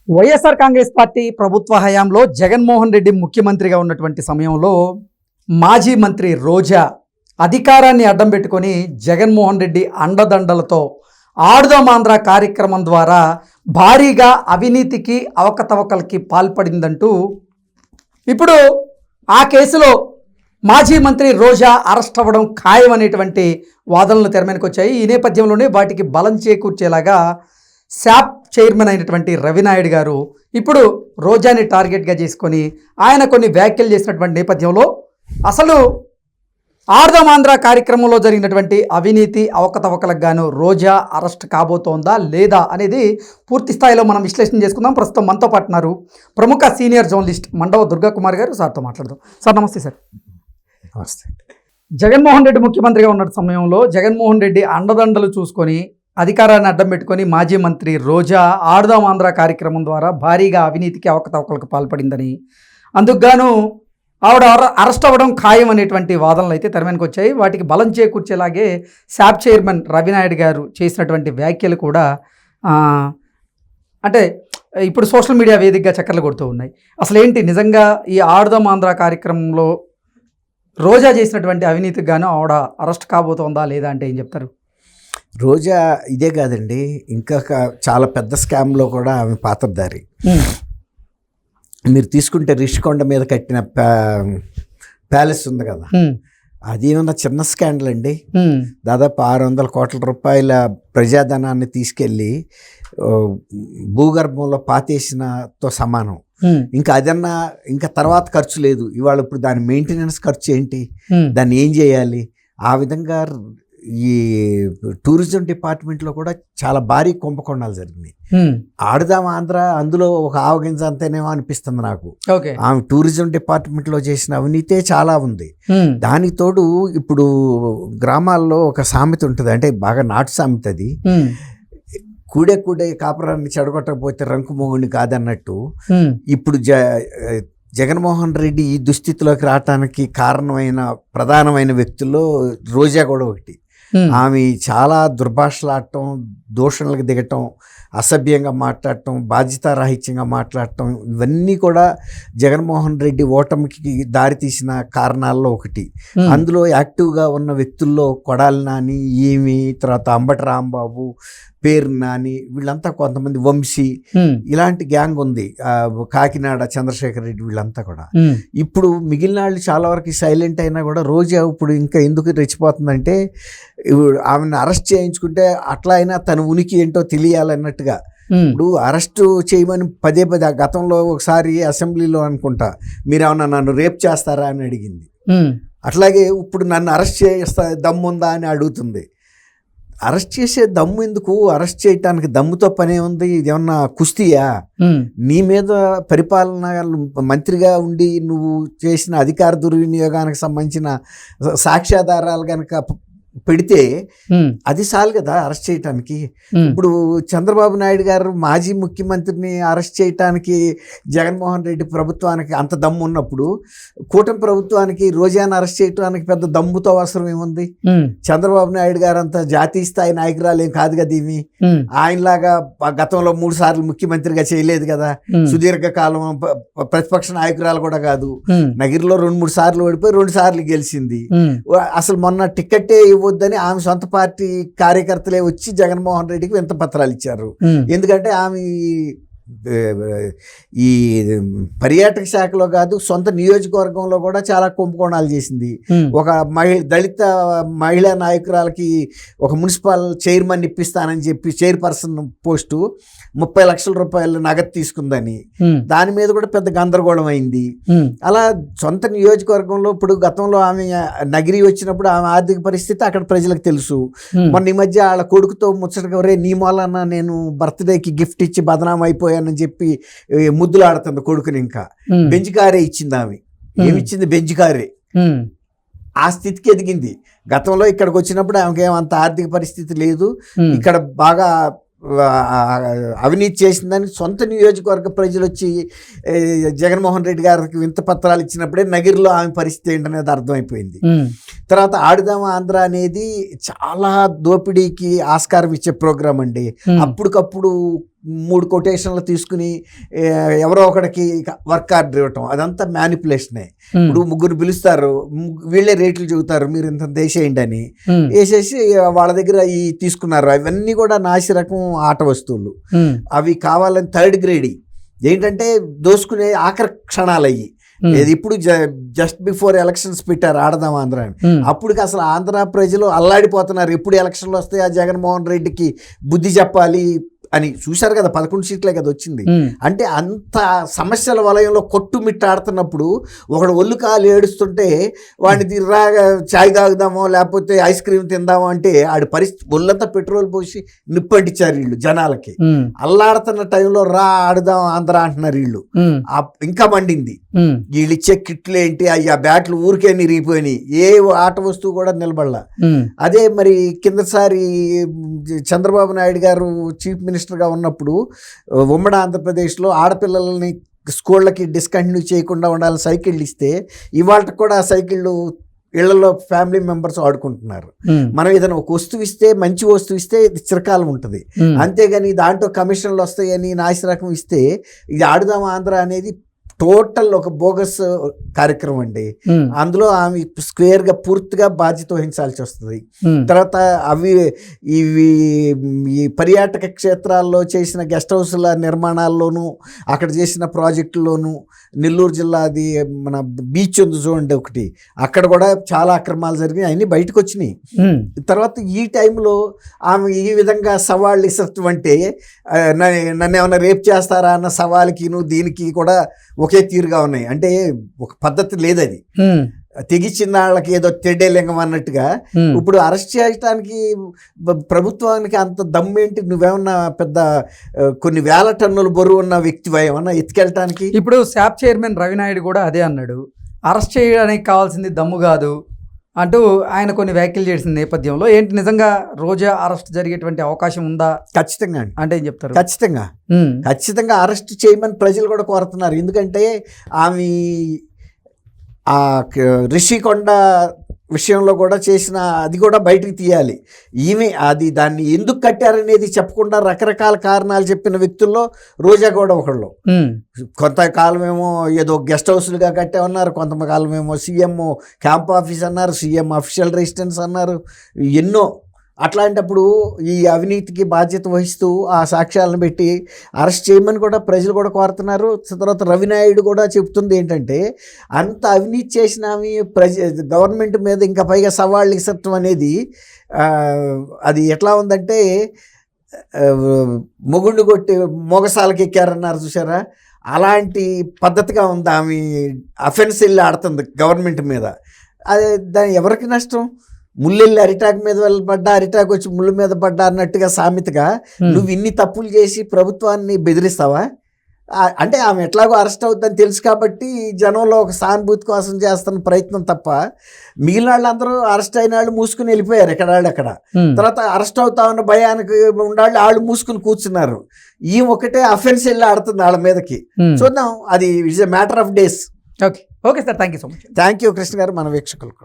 YSR Congress party ప్రభుత్వ హయాంలో జగన్మోహన్ రెడ్డి ముఖ్యమంత్రిగా ఉన్నటువంటి సమయంలో మాజీ మంత్రి రోజా అధికారాన్ని అడ్డం పెట్టుకొని జగన్మోహన్ రెడ్డి అండదండలతో ఆడుదాం ఆంధ్ర కార్యక్రమం ద్వారా భారీగా అవినీతికి అవకతవకలకి పాల్పడిందంటూ ఇప్పుడు ఆ కేసులో మాజీ మంత్రి రోజా అరెస్ట్ అవ్వడం ఖాయం అనేటువంటి వాదనలు తెరమీదకి వచ్చాయి. ఈ నేపథ్యంలోనే వాటికి బలం చేకూర్చేలాగా శాప్ చైర్మన్ అయినటువంటి రవినాయుడు గారు ఇప్పుడు రోజాని టార్గెట్గా చేసుకొని ఆయన కొన్ని వ్యాఖ్యలు చేసినటువంటి నేపథ్యంలో అసలు ఆడుదాం ఆంధ్ర కార్యక్రమంలో జరిగినటువంటి అవినీతి అవకతవకలకు గాను రోజా అరెస్ట్ కాబోతోందా లేదా అనేది పూర్తి స్థాయిలో మనం విశ్లేషణ చేసుకుందాం. ప్రస్తుతం మనతో పాటు ఉన్నారు ప్రముఖ సీనియర్ జర్నలిస్ట్ మండవ దుర్గా కుమార్ గారు. సార్తో మాట్లాడదాం. సార్ నమస్తే. సార్ నమస్తే. జగన్మోహన్ రెడ్డి ముఖ్యమంత్రిగా ఉన్న సమయంలో జగన్మోహన్ రెడ్డి అండదండలు చూసుకొని అధికారాన్ని అడ్డం పెట్టుకొని మాజీ మంత్రి రోజా ఆడుదాం ఆంధ్ర కార్యక్రమం ద్వారా భారీగా అవినీతికి అవకతవకలకు పాల్పడిందని, అందుకుగాను ఆవిడ అరెస్ట్ అవ్వడం ఖాయం అనేటువంటి వాదనలు అయితే తెరమీదకి వచ్చాయి. వాటికి బలం చేకూర్చేలాగే శాప్ చైర్మన్ రవినాయుడు గారు చేసినటువంటి వ్యాఖ్యలు కూడా అంటే ఇప్పుడు సోషల్ మీడియా వేదికగా చక్కర్లు కొడుతూ ఉన్నాయి. అసలు ఏంటి నిజంగా ఈ ఆడుదాం ఆంధ్ర కార్యక్రమంలో రోజా చేసినటువంటి అవినీతికి గాను ఆవిడ అరెస్ట్ కాబోతోందా లేదా అంటే ఏం చెప్తారు? రోజా ఇదే కాదండి, ఇంకా చాలా పెద్ద స్కామ్లో కూడా ఆమె పాత్రధారి. మీరు తీసుకుంటే రిషికొండ మీద కట్టిన ప్యాలెస్ ఉంది కదా, అది ఏమన్నా చిన్న స్కాండల్ అండి. దాదాపు 600 కోట్ల రూపాయల ప్రజాధనాన్ని తీసుకెళ్ళి భూగర్భంలో పాతేసినతో సమానం. ఇంకా అదన్నా ఇంకా తర్వాత ఖర్చు లేదు. ఇవాళ ఇప్పుడు దాని మెయింటెనెన్స్ ఖర్చు ఏంటి, దాన్ని ఏం చేయాలి? ఆ విధంగా ఈ టూరిజం డిపార్ట్మెంట్లో కూడా చాలా భారీ కుంభకోణాలు జరిగినాయి. ఆడుదాం ఆంధ్ర అందులో ఒక ఆవగింజ అంతేనేమో అనిపిస్తుంది నాకు. ఆమె టూరిజం డిపార్ట్మెంట్లో చేసిన అవినీతే చాలా ఉంది. దానికి తోడు ఇప్పుడు గ్రామాల్లో ఒక సామెత ఉంటుంది, అంటే బాగా నాటు సామెత అది, కూడే కాపురాన్ని చెడగొట్టకపోతే రంకు మొగుడిని కాదన్నట్టు. ఇప్పుడు జగన్మోహన్ రెడ్డి ఈ దుస్థితిలోకి రావటానికి కారణమైన ప్రధానమైన వ్యక్తుల్లో రోజా కూడా ఒకటి. ఆమె చాలా దుర్భాషలాడటం, దూషణలకు దిగటం, అసభ్యంగా మాట్లాడటం, బాధ్యతారాహిత్యంగా మాట్లాడటం, ఇవన్నీ కూడా జగన్మోహన్ రెడ్డి ఓటమికి దారితీసిన కారణాల్లో ఒకటి. అందులో యాక్టివ్గా ఉన్న వ్యక్తుల్లో కొడాలి నాని, ఈమె, తర్వాత అంబటి రాంబాబు, పేరు నాని, వీళ్ళంతా కొంతమంది, వంశీ, ఇలాంటి గ్యాంగ్ ఉంది. కాకినాడ చంద్రశేఖర్ రెడ్డి, వీళ్ళంతా కూడా. ఇప్పుడు మిగిలిన వాళ్ళు చాలా వరకు సైలెంట్ అయినా కూడా రోజా ఇప్పుడు ఇంకా ఎందుకు రెచ్చిపోతుందంటే, ఆమెను అరెస్ట్ చేయించుకుంటే అట్లా అయినా తన ఉనికి ఏంటో తెలియాలన్నట్టుగా. ఇప్పుడు అరెస్ట్ చేయమని పదే గతంలో ఒకసారి అసెంబ్లీలో అనుకుంటా, మీరేమన్నా నన్ను రేప్ చేస్తారా అని అడిగింది. అట్లాగే ఇప్పుడు నన్ను అరెస్ట్ చేస్తా దమ్ముందా అని అడుగుతుంది. అరెస్ట్ చేసే దమ్ము ఎందుకు? అరెస్ట్ చేయటానికి దమ్ముతో పనే ఉంది? ఇది ఏమన్నా కుస్తీయా? నీ మీద పరిపాలన మంత్రిగా ఉండి నువ్వు చేసిన అధికార దుర్వినియోగానికి సంబంధించిన సాక్ష్యాధారాలు కనుక పెడితే అది చాలు కదా అరెస్ట్ చేయటానికి. ఇప్పుడు చంద్రబాబు నాయుడు గారు మాజీ ముఖ్యమంత్రిని అరెస్ట్ చేయటానికి జగన్మోహన్ రెడ్డి ప్రభుత్వానికి అంత దమ్ము ఉన్నప్పుడు, కూటమి ప్రభుత్వానికి రోజాను అరెస్ట్ చేయటానికి పెద్ద దమ్ముతో అవసరం ఏముంది? చంద్రబాబు నాయుడు గారు అంత జాతీయ స్థాయి నాయకురాలు ఏం కాదు కదా ఇవి. ఆయనలాగా గతంలో 3 సార్లు ముఖ్యమంత్రిగా చేయలేదు కదా, సుదీర్ఘకాలం ప్రతిపక్ష నాయకురాలు కూడా కాదు. నగిరిలో 2-3 సార్లు ఓడిపోయి 2 సార్లు గెలిచింది. అసలు మొన్న టికెట్టే వద్దని ఆమె సొంత పార్టీ కార్యకర్తలే వచ్చి జగన్మోహన్ రెడ్డికి వింత పత్రాలు ఇచ్చారు. ఎందుకంటే ఆమె ఈ పర్యాటక శాఖలో కాదు, సొంత నియోజకవర్గంలో కూడా చాలా కుంభకోణాలు చేసింది. ఒక దళిత మహిళా నాయకురాలకి ఒక మున్సిపల్ చైర్మన్ ఇప్పిస్తానని చెప్పి చైర్పర్సన్ పోస్టు 30 లక్షల రూపాయలు నగదు తీసుకుందని, దాని మీద కూడా పెద్ద గందరగోళం అయింది. అలా సొంత నియోజకవర్గంలో ఇప్పుడు గతంలో ఆమె నగిరి వచ్చినప్పుడు ఆమె ఆర్థిక పరిస్థితి అక్కడ ప్రజలకు తెలుసు. మొన్న ఈ మధ్య వాళ్ళ కొడుకుతో ముచ్చటగా, రే నీ మూలన నేను బర్త్డేకి గిఫ్ట్ ఇచ్చి బదనాం అయిపోయానని చెప్పి ముద్దులాడుతుంది కొడుకుని. ఇంకా బెంచ్ కారే ఇచ్చింది ఆమె. ఏమిచ్చింది? బెంచ్ కారే. ఆ స్థితికి ఎదిగింది. గతంలో ఇక్కడికి వచ్చినప్పుడు ఆమెకి ఏమంత ఆర్థిక పరిస్థితి లేదు, ఇక్కడ బాగా అవినీతి చేసిందని సొంత నియోజకవర్గ ప్రజలు వచ్చి జగన్మోహన్ రెడ్డి గారికి వింత పత్రాలు ఇచ్చినప్పుడే నగిరిలో ఆమె పరిస్థితి ఏంటనేది అర్థమైపోయింది. తర్వాత ఆడుదాం ఆంధ్ర అనేది చాలా దోపిడీకి ఆస్కారం ఇచ్చే ప్రోగ్రాం అండి. అప్పటికప్పుడు 3 కొటేషన్లు తీసుకుని ఎవరో ఒకడికి వర్క్ ఆర్డర్ ఇవ్వటం, అదంతా మ్యానిపులేషనే. ఇప్పుడు 3 పిలుస్తారు, వీళ్ళే రేట్లు చెబుతారు, మీరు ఇంత వేసేయండి అని వేసేసి వాళ్ళ దగ్గర ఈ తీసుకున్నారు. అవన్నీ కూడా నాసి రకం ఆట వస్తువులు. అవి కావాలని థర్డ్ గ్రేడ్ ఏంటంటే దోసుకునే ఆఖరి క్షణాలు అయ్యి. ఇప్పుడు జస్ట్ బిఫోర్ ఎలక్షన్స్ పెట్టారు ఆడదాం ఆంధ్ర అని. అప్పటికి అసలు ఆంధ్ర ప్రజలు అల్లాడిపోతున్నారు, ఎప్పుడు ఎలక్షన్లు వస్తాయి, ఆ జగన్మోహన్ రెడ్డికి బుద్ధి చెప్పాలి అని. చూశారు కదా, 11 సీట్లే కదా వచ్చింది. అంటే అంత సమస్యల వలయంలో కొట్టుమిట్టాడుతున్నప్పుడు ఒకడు ఒళ్ళు కాలు ఏడుస్తుంటే వాడిని రాగా చాయ్ తాగుదామో లేకపోతే ఐస్ క్రీమ్ తిందామో అంటే ఆడి పరిస్థితి ఒళ్ళంతా పెట్రోల్ పోసి నిప్పంటించారు వీళ్ళు జనాలకి. అల్లాడుతున్న టైంలో రా ఆడుదాం ఆంధ్ర అంటున్నారు వీళ్ళు. ఇంకా మండింది. వీళ్ళు ఇచ్చే కిట్లు ఏంటి, ఆ బ్యాట్లు ఊరికే నిరిగిపోయినాయి, ఏ ఆట వస్తువు కూడా నిలబడలా. అదే మరి కిందసారి చంద్రబాబు నాయుడు గారు చీఫ్ మినిస్టర్గా ఉన్నప్పుడు ఉమ్మడి ఆంధ్రప్రదేశ్లో ఆడపిల్లలని స్కూళ్ళకి డిస్కంటిన్యూ చేయకుండా ఉండాలని సైకిళ్ళు ఇస్తే ఇవాళ కూడా ఆ సైకిళ్ళు ఇళ్లలో ఫ్యామిలీ మెంబర్స్ ఆడుకుంటున్నారు. మనం ఏదైనా ఒక వస్తువు ఇస్తే, మంచి వస్తువు ఇస్తే చిరకాలం ఉంటుంది. అంతేగాని దాంట్లో కమిషన్లు వస్తాయని నాసి రకం ఇస్తే ఇది ఆడుదాం ఆంధ్ర అనేది టోటల్ ఒక బోగస్ కార్యక్రమం అండి. అందులో ఆమె స్క్వేర్ గా పూర్తిగా బాధ్యత వహించాల్సి వస్తుంది. తర్వాత ఇవి ఈ పర్యాటక క్షేత్రాల్లో చేసిన గెస్ట్ హౌస్ల నిర్మాణాల్లోనూ, అక్కడ చేసిన ప్రాజెక్టుల్లోనూ, నెల్లూరు జిల్లాది మన బీచ్ ఉంది చూడండి ఒకటి, అక్కడ కూడా చాలా అక్రమాలు జరిగినాయి, అన్నీ బయటకు వచ్చినాయి. తర్వాత ఈ టైంలో ఆమె ఈ విధంగా సవాళ్ళు ఇస్తున్నటువంటి నన్ను ఏమైనా రేప్ చేస్తారా అన్న సవాల్కి దీనికి కూడా ఒకే తీరుగా ఉన్నాయి. అంటే ఒక పద్ధతి లేదది. తెగిచ్చిన వాళ్ళకి ఏదో తెడ్డేలింగం అన్నట్టుగా ఇప్పుడు అరెస్ట్ చేయడానికి ప్రభుత్వానికి అంత దమ్మేంటి? నువ్వేమన్నా పెద్ద కొన్ని వేల టన్నుల బరువు ఉన్న వ్యక్తివా ఏమన్నా ఎత్తుకెళ్ళటానికి? ఇప్పుడు శాప్ చైర్మన్ రవినాయుడు కూడా అదే అన్నాడు, అరెస్ట్ చేయడానికి కావాల్సింది దమ్ము కాదు అంటూ ఆయన కొన్ని వ్యాఖ్యలు చేసిన నేపథ్యంలో ఏంటి నిజంగా రోజా అరెస్ట్ జరిగేటువంటి అవకాశం ఉందా? ఖచ్చితంగా అంటే ఏం చెప్తారు? ఖచ్చితంగా అరెస్ట్ చేయమని ప్రజలు కూడా కోరుతున్నారు. ఎందుకంటే ఆమె ఆ రిషికొండ విషయంలో కూడా చేసిన అది కూడా బయటికి తీయాలి. ఈమె దాన్ని ఎందుకు కట్టారనేది చెప్పకుండా రకరకాల కారణాలు చెప్పిన వ్యక్తుల్లో రోజా కూడా ఒకళ్ళు. కొంతకాలం ఏమో ఏదో గెస్ట్ హౌస్లుగా కట్టామన్నారు, కొంతకాలం ఏమో సీఎం క్యాంప్ ఆఫీస్ అన్నారు, సీఎం అఫీషియల్ రెసిడెన్స్ అన్నారు, ఎన్నో. అట్లాంటప్పుడు ఈ అవినీతికి బాధ్యత వహిస్తూ ఆ సాక్ష్యాలను పెట్టి అరెస్ట్ చేయమని కూడా ప్రజలు కూడా కోరుతున్నారు. తర్వాత రవినాయుడు కూడా చెప్తుంది ఏంటంటే, అంత అవినీతి చేసిన గవర్నమెంట్ మీద ఇంకా పైగా సవాళ్ళు ఇసత్వం అనేది అది ఎట్లా ఉందంటే మొగుండు కొట్టి మొగసాలకి ఎక్కారన్నారు చూసారా, అలాంటి పద్ధతిగా ఉంది. ఆమె అఫెన్స్ వెళ్ళి ఆడుతుంది గవర్నమెంట్ మీద. అదే దాని ఎవరికి నష్టం? ముళ్ళెళ్ళి అరిటాకు మీద పడ్డా, అరిటాకు వచ్చి ముళ్ళు మీద పడ్డా అన్నట్టుగా సామెతగా నువ్వు ఇన్ని తప్పులు చేసి ప్రభుత్వాన్ని బెదిరిస్తావా? అంటే ఆమె ఎట్లాగో అరెస్ట్ అవుతుందని తెలుసు కాబట్టి జనంలో ఒక సానుభూతి కోసం చేస్తున్న ప్రయత్నం తప్ప, మిగిలిన వాళ్ళందరూ అరెస్ట్ అయిన వాళ్ళు మూసుకుని వెళ్ళిపోయారు ఎక్కడాళ్ళక్కడ. తర్వాత అరెస్ట్ అవుతా ఉన్న భయానికి ఉండాలి, వాళ్ళు మూసుకుని కూర్చున్నారు. ఈ ఒకటే అఫెన్స్ వెళ్ళి ఆడుతుంది వాళ్ళ మీదకి. చూద్దాం, అది it's a matter of days. Okay sir, thank you so much. Thank you Krishna గారు, మన వీక్షకులకు.